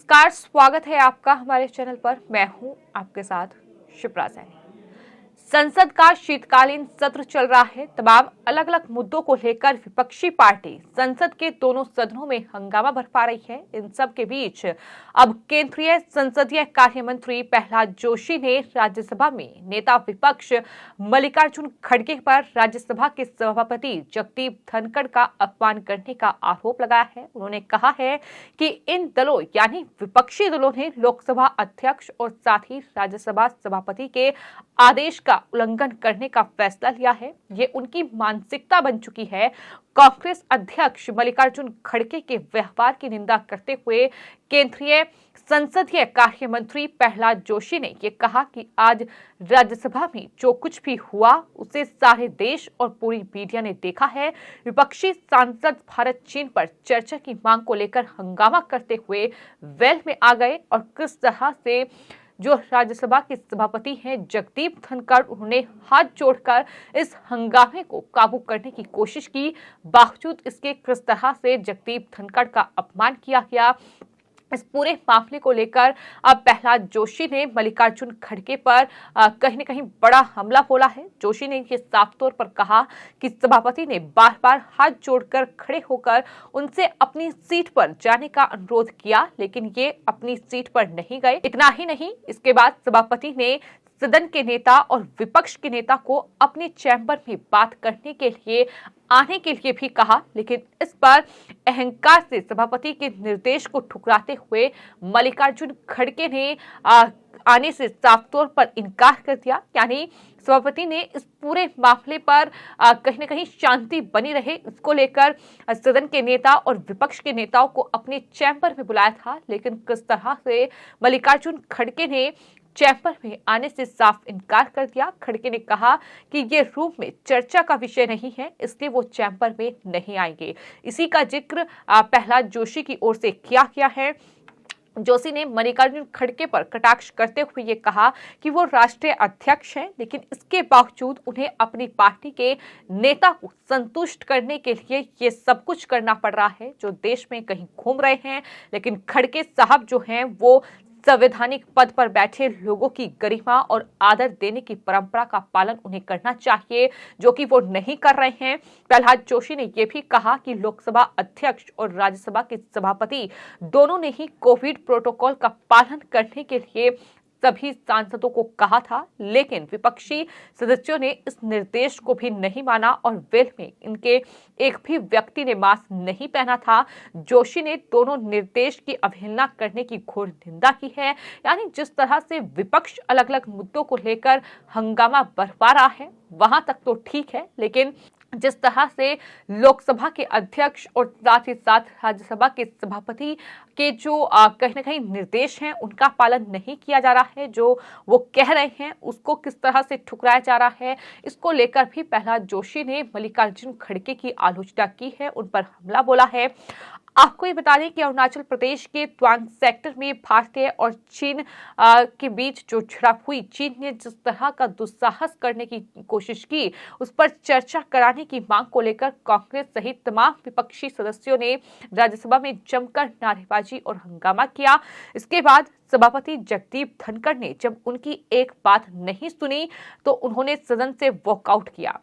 नमस्कार, स्वागत है आपका हमारे चैनल पर। मैं हूं आपके साथ शिप्रा सैनी। संसद का शीतकालीन सत्र चल रहा है। तमाम अलग अलग मुद्दों को लेकर विपक्षी पार्टी संसद के दोनों सदनों में हंगामा बरपा रही है। इन सब के बीच अब केंद्रीय संसदीय कार्य मंत्री प्रहलाद जोशी ने राज्यसभा में नेता विपक्ष मल्लिकार्जुन खड़गे पर राज्यसभा के सभापति जगदीप धनखड़ का अपमान करने का आरोप लगाया है। उन्होंने कहा है कि इन दलों यानी विपक्षी दलों ने लोकसभा अध्यक्ष और साथ ही राज्यसभा सभापति के आदेश का उल्लंघन करने का फैसला लिया है। ये उनकी मानसिकता बन चुकी है। कांग्रेस अध्यक्ष मल्लिकार्जुन खड़गे के व्यवहार की निंदा करते हुए केंद्रीय संसदीय कार्य मंत्री प्रहलाद जोशी ने ये कहा कि आज राज्यसभा में जो कुछ भी हुआ उसे सारे देश और पूरी मीडिया ने देखा है। विपक्षी सांसद भारत चीन पर चर्चा की मांग को लेकर हंगामा करते हुए वेल में आ गए और किस तरह से जो राज्यसभा के सभापति हैं जगदीप धनखड़, उन्होंने हाथ जोड़कर इस हंगामे को काबू करने की कोशिश की। बावजूद इसके किस तरह से जगदीप धनखड़ का अपमान किया गया, इस पूरे मामले को लेकर अब प्रहलाद जोशी ने मल्लिकार्जुन खड़गे पर कहीं न कहीं बड़ा हमला बोला है। जोशी ने ये साफ तौर पर कहा कि सभापति ने बार बार हाथ जोड़कर खड़े होकर उनसे अपनी सीट पर जाने का अनुरोध किया, लेकिन ये अपनी सीट पर नहीं गए। इतना ही नहीं, इसके बाद सभापति ने सदन के नेता और विपक्ष के नेता को अपने चैम्बर में बात करने के लिए आने के लिए भी कहा, लेकिन इस पर अहंकार से सभापति के निर्देश को ठुकराते हुए मल्लिकार्जुन खड़गे ने आने से साफ तौर पर इनकार कर दिया। यानी सभापति ने इस पूरे मामले पर कहीं न कहीं शांति बनी रहे, इसको लेकर सदन के नेता और विपक्ष के नेताओं को अपने चैम्बर में बुलाया था, लेकिन किस तरह से मल्लिकार्जुन खड़गे ने चैम्बर में आने से साफ इनकार कर दिया। खड़गे ने कहा कि ये रूम में चर्चा का विषय नहीं है, इसलिए वो चैम्बर में नहीं आएंगे। इसी का जिक्र प्रहलाद जोशी की ओर से किया गया है। जोशी ने मल्लिकार्जुन खड़गे पर कटाक्ष करते हुए ये कहा कि वो राष्ट्रीय अध्यक्ष हैं, लेकिन इसके बावजूद उन्हें अपनी पार्टी के नेता को संतुष्ट करने के लिए ये सब कुछ करना पड़ रहा है, जो देश में कहीं घूम रहे हैं। लेकिन खड़गे साहब जो हैं वो संवैधानिक पद पर बैठे लोगों की गरिमा और आदर देने की परंपरा का पालन उन्हें करना चाहिए, जो कि वो नहीं कर रहे हैं। प्रहलाद जोशी ने यह भी कहा कि लोकसभा अध्यक्ष और राज्यसभा के सभापति दोनों ने ही कोविड प्रोटोकॉल का पालन करने के लिए सभी सांसदों को कहा था, लेकिन विपक्षी सदस्यों ने इस निर्देश को भी नहीं माना और वेल में इनके एक भी व्यक्ति ने मास्क नहीं पहना था। जोशी ने दोनों निर्देश की अवहेलना करने की घोर निंदा की है। यानी जिस तरह से विपक्ष अलग अलग मुद्दों को लेकर हंगामा बरपा रहा है वहां तक तो ठीक है, लेकिन जिस तरह से लोकसभा के अध्यक्ष और साथ ही साथ राज्यसभा के सभापति के जो कहीं न कहीं निर्देश हैं उनका पालन नहीं किया जा रहा है, जो वो कह रहे हैं उसको किस तरह से ठुकराया जा रहा है, इसको लेकर भी प्रहलाद जोशी ने मल्लिकार्जुन खड़गे की आलोचना की है, उन पर हमला बोला है। आपको ये बता दें कि अरुणाचल प्रदेश के तवांग सेक्टर में भारतीय और चीन के बीच जो झड़प हुई, चीन ने जिस तरह का दुस्साहस करने की कोशिश की उस पर चर्चा कराने की मांग को लेकर कांग्रेस सहित तमाम विपक्षी सदस्यों ने राज्यसभा में जमकर नारेबाजी और हंगामा किया। इसके बाद सभापति जगदीप धनखड़ ने जब उनकी एक बात नहीं सुनी तो उन्होंने सदन से वॉकआउट किया।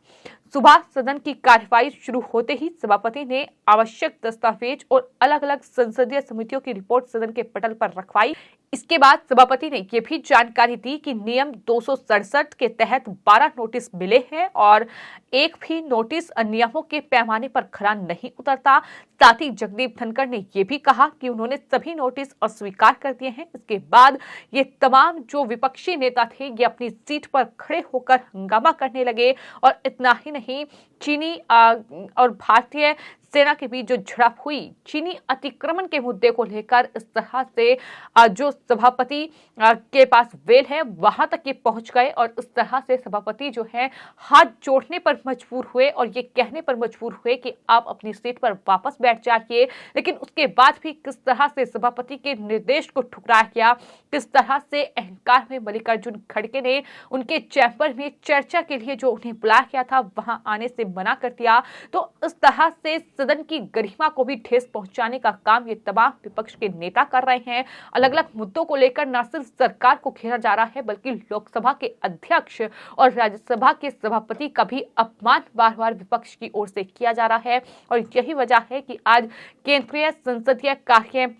सुबह सदन की कार्यवाही शुरू होते ही सभापति ने आवश्यक दस्तावेज और अलग अलग संसदीय समितियों की रिपोर्ट सदन के पटल पर रखवाई। इसके बाद सभापति ने यह भी जानकारी दी कि नियम 267 के तहत 12 नोटिस मिले हैं और एक भी नोटिस नियमों के पैमाने पर खरा नहीं उतरता। साथ ही जगदीप धनखड़ ने यह भी कहा कि उन्होंने सभी नोटिस अस्वीकार कर दिए हैं। इसके बाद ये तमाम जो विपक्षी नेता थे ये अपनी सीट पर खड़े होकर हंगामा करने लगे और इतना ही नहीं, चीनी और भारतीय सेना के बीच जो झड़प हुई, चीनी अतिक्रमण के मुद्दे को लेकर इस तरह से जो सभापति के पास वेल है वहां तक ये पहुंच गए और इस तरह से सभापति जो है हाथ जोड़ने पर मजबूर हुए और ये कहने पर मजबूर हुए कि आप अपनी सीट पर वापस बैठ जाइए। लेकिन उसके बाद भी किस तरह से सभापति के निर्देश को ठुकराया गया, किस तरह से अहंकार में मल्लिकार्जुन खड़गे ने उनके चैम्बर में चर्चा के लिए जो उन्हें बुलाया गया था वहां आने से मना कर दिया। तो इस तरह से सदन की गरिमा को भी ठेस पहुंचाने का काम ये तमाम विपक्ष के नेता कर रहे हैं। अलग अलग मुद्दों को लेकर न सिर्फ सरकार को घेरा जा रहा है बल्कि लोकसभा के अध्यक्ष और राज्यसभा के सभापति का भी अपमान बार बार विपक्ष की ओर से किया जा रहा है। और यही वजह है कि आज केंद्रीय संसदीय कार्य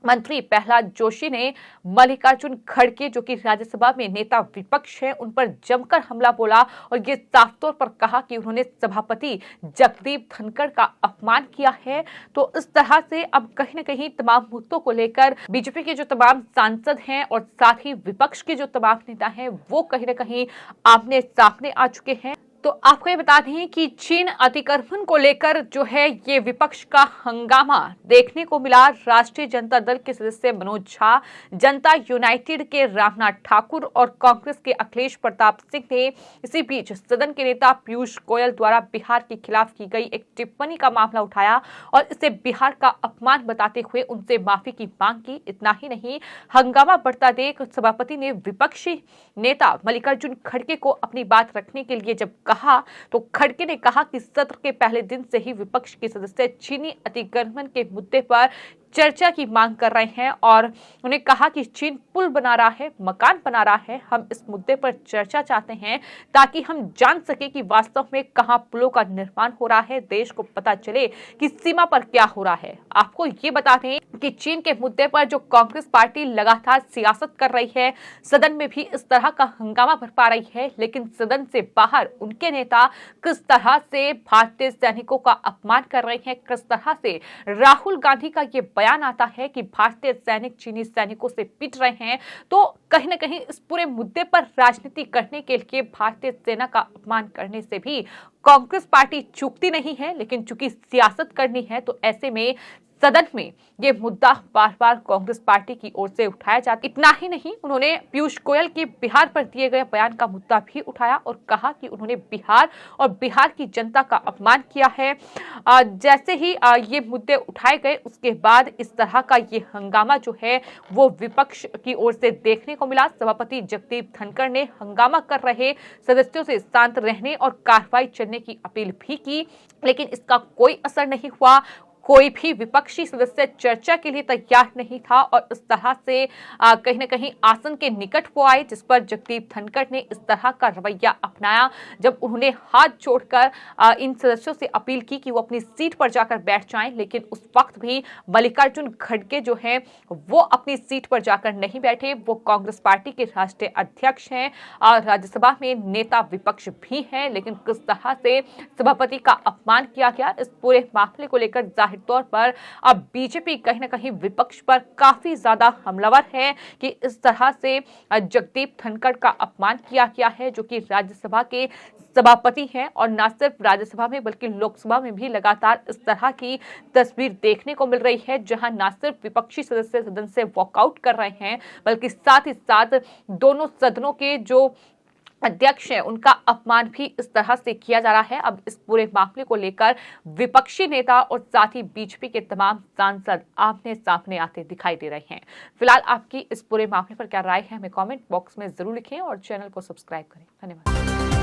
मंत्री प्रहलाद जोशी ने मल्लिकार्जुन खड़गे जो कि राज्यसभा में नेता विपक्ष हैं उन पर जमकर हमला बोला और ये साफ तौर पर कहा कि उन्होंने सभापति जगदीप धनखड़ का अपमान किया है। तो इस तरह से अब कहीं न कहीं तमाम मुद्दों को लेकर बीजेपी के जो तमाम सांसद हैं और साथ ही विपक्ष के जो तमाम नेता हैं वो कहीं न कहीं आमने सामने आ चुके हैं। तो आपको ये बता दें कि चीन अतिक्रमण को लेकर जो है ये विपक्ष का हंगामा देखने को मिला। राष्ट्रीय जनता दल के सदस्य मनोज झा, जनता यूनाइटेड के रामनाथ ठाकुर और कांग्रेस के अखिलेश प्रताप सिंह ने इसी बीच सदन के नेता पीयूष गोयल द्वारा बिहार के खिलाफ की गई एक टिप्पणी का मामला उठाया और इसे बिहार का अपमान बताते हुए उनसे माफी की मांग की। इतना ही नहीं, हंगामा बढ़ता देख सभापति ने विपक्षी नेता मल्लिकार्जुन खड़गे को अपनी बात रखने के लिए जब कहा तो खड़गे ने कहा कि सत्र के पहले दिन से ही विपक्ष के सदस्य चीनी अतिक्रमण के मुद्दे पर चर्चा की मांग कर रहे हैं और उन्हें कहा कि चीन पुल बना रहा है, मकान बना रहा है। हम इस मुद्दे पर चर्चा चाहते हैं ताकि हम जान सके कि वास्तव में कहां पुलों का निर्माण हो रहा है, देश को पता चले कि सीमा पर क्या हो रहा है। आपको ये बता दें कि चीन के मुद्दे पर जो कांग्रेस पार्टी लगातार सियासत कर रही है, सदन में भी इस तरह का हंगामा बरपा रही है, लेकिन सदन से बाहर उनके नेता किस तरह से भारतीय सैनिकों का अपमान कर रहे हैं, किस तरह से राहुल गांधी का ये बयान आता है कि भारतीय सैनिक चीनी सैनिकों से पिट रहे हैं। तो कहीं न कहीं इस पूरे मुद्दे पर राजनीति करने के लिए भारतीय सेना का अपमान करने से भी कांग्रेस पार्टी चूकती नहीं है, लेकिन चूंकि सियासत करनी है तो ऐसे में सदन में ये मुद्दा बार बार कांग्रेस पार्टी की ओर से उठाया जाता। इतना ही नहीं, उन्होंने पीयूष गोयल के बिहार पर दिए गए बयान का मुद्दा भी उठाया और कहा कि उन्होंने बिहार और बिहार की जनता का अपमान किया है। जैसे ही ये मुद्दे उठाए गए उसके बाद इस तरह का ये हंगामा जो है वो विपक्ष की ओर से देखने को मिला। सभापति जगदीप धनखड़ ने हंगामा कर रहे सदस्यों से शांत रहने और कार्रवाई चलने की अपील भी की, लेकिन इसका कोई असर नहीं हुआ। कोई भी विपक्षी सदस्य चर्चा के लिए तैयार नहीं था और इस तरह से कहीं न कहीं आसन के निकट वो आए, जिस पर जगदीप धनखड़ ने इस तरह का रवैया अपनाया जब उन्होंने हाथ जोड़कर इन सदस्यों से अपील की कि वो अपनी सीट पर जाकर बैठ जाएं। लेकिन उस वक्त भी मल्लिकार्जुन खड़गे जो हैं वो अपनी सीट पर जाकर नहीं बैठे। वो कांग्रेस पार्टी के राष्ट्रीय अध्यक्ष हैं और राज्यसभा में नेता विपक्ष भी हैं, लेकिन किस तरह से सभापति का अपमान किया गया, इस पूरे मामले को लेकर जाहिर तौर पर अब बीजेपी कहीं न कहीं विपक्ष पर काफी ज्यादा हमलावर है कि इस तरह से जगदीप धनखड़ का अपमान किया गया है, जो कि राज्यसभा के सभापति हैं और न सिर्फ राज्यसभा में बल्कि लोकसभा में भी लगातार इस तरह की तस्वीर देखने को मिल रही है, जहां न सिर्फ विपक्षी सदस्य सदन से वॉकआउट कर रहे हैं बल्कि साथ ही साथ दोनों सदनों के जो अध्यक्ष है उनका अपमान भी इस तरह से किया जा रहा है। अब इस पूरे मामले को लेकर विपक्षी नेता और साथ ही बीजेपी के तमाम सांसद आमने सामने आते दिखाई दे रहे हैं। फिलहाल आपकी इस पूरे मामले पर क्या राय है हमें कमेंट बॉक्स में जरूर लिखें और चैनल को सब्सक्राइब करें। धन्यवाद।